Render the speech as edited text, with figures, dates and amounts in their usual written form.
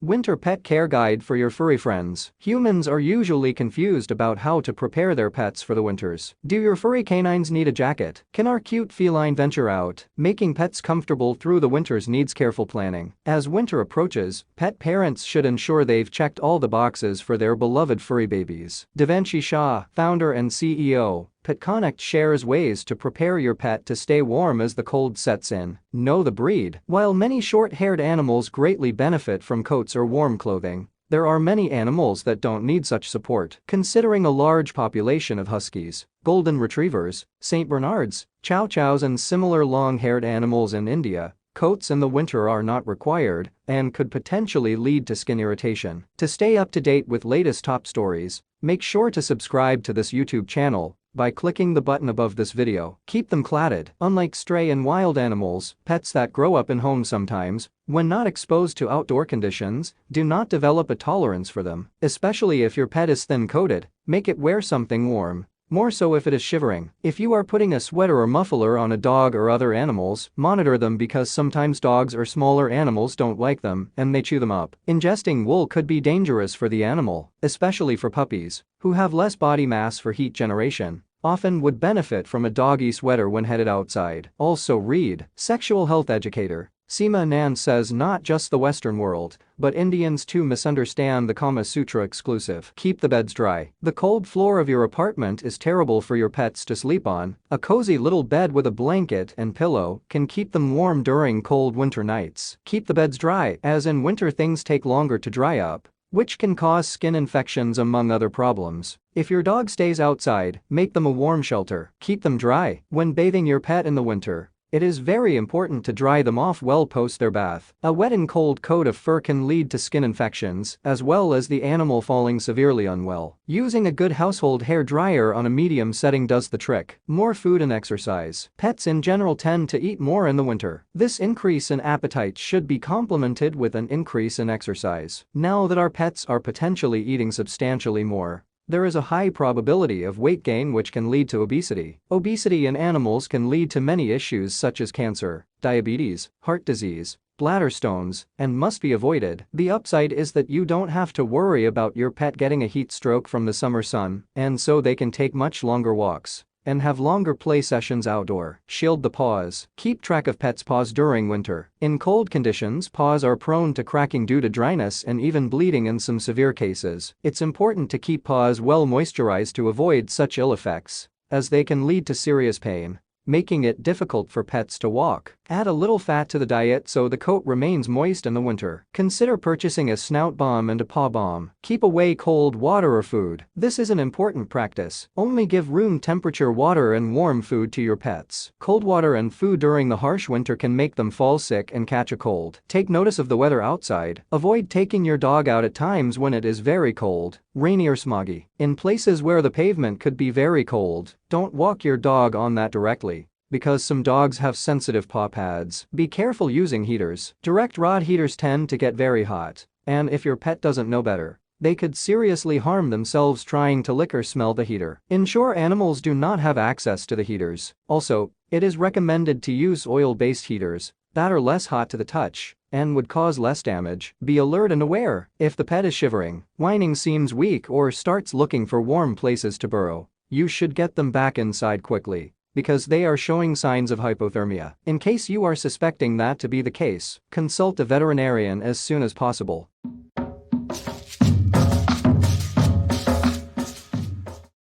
Winter Pet Care Guide for your furry friends. Humans are usually confused about how to prepare their pets for the winters. Do your furry canines need a jacket? Can our cute feline venture out? Making pets comfortable through the winters needs careful planning. As winter approaches, pet parents should ensure they've checked all the boxes for their beloved furry babies. Devanshi Shah, founder and CEO, Petkonnect, shares ways to prepare your pet to stay warm as the cold sets in. Know the breed. While many short-haired animals greatly benefit from coats or warm clothing, there are many animals that don't need such support. Considering a large population of Huskies, Golden Retrievers, St. Bernards, Chow Chows and similar long-haired animals in India, coats in the winter are not required and could potentially lead to skin irritation. To stay up to date with latest top stories, make sure to subscribe to this YouTube channel by clicking the button above this video. Keep them cladded. Unlike stray and wild animals, pets that grow up in homes sometimes, when not exposed to outdoor conditions, do not develop a tolerance for them. Especially if your pet is thin-coated, make it wear something warm. More so if it is shivering. If you are putting a sweater or muffler on a dog or other animals, monitor them because sometimes dogs or smaller animals don't like them and they chew them up. Ingesting wool could be dangerous for the animal, especially for puppies, who have less body mass for heat generation, often would benefit from a doggy sweater when headed outside. Also read. Sexual health educator Seema Anand says not just the Western world, but Indians too misunderstand the Kama Sutra exclusive. Keep the beds dry. The cold floor of your apartment is terrible for your pets to sleep on. A cozy little bed with a blanket and pillow can keep them warm during cold winter nights. Keep the beds dry, as in winter things take longer to dry up, which can cause skin infections among other problems. If your dog stays outside, make them a warm shelter. Keep them dry. When bathing your pet in the winter, it is very important to dry them off well post their bath. A wet and cold coat of fur can lead to skin infections, as well as the animal falling severely unwell. Using a good household hair dryer on a medium setting does the trick. More food and exercise. Pets in general tend to eat more in the winter. This increase in appetite should be complemented with an increase in exercise. Now that our pets are potentially eating substantially more, there is a high probability of weight gain which can lead to obesity. Obesity in animals can lead to many issues such as cancer, diabetes, heart disease, bladder stones, and must be avoided. The upside is that you don't have to worry about your pet getting a heat stroke from the summer sun, and so they can take much longer walks and have longer play sessions outdoor. Shield the paws. Keep track of pets' paws during winter. In cold conditions, paws are prone to cracking due to dryness and even bleeding in some severe cases. It's important to keep paws well moisturized to avoid such ill effects, as they can lead to serious pain, making it difficult for pets to walk. Add a little fat to the diet so the coat remains moist in the winter. Consider purchasing a snout balm and a paw balm. Keep away cold water or food. This is an important practice. Only give room temperature water and warm food to your pets. Cold water and food during the harsh winter can make them fall sick and catch a cold. Take notice of the weather outside. Avoid taking your dog out at times when it is very cold, rainy or smoggy. In places where the pavement could be very cold, don't walk your dog on that directly, because some dogs have sensitive paw pads. Be careful using heaters. Direct rod heaters tend to get very hot, and if your pet doesn't know better, they could seriously harm themselves trying to lick or smell the heater. Ensure animals do not have access to the heaters. Also, it is recommended to use oil-based heaters that are less hot to the touch and would cause less damage. Be alert and aware. If the pet is shivering, whining, seems weak, or starts looking for warm places to burrow, you should get them back inside quickly, because they are showing signs of hypothermia. In case you are suspecting that to be the case, consult a veterinarian as soon as possible.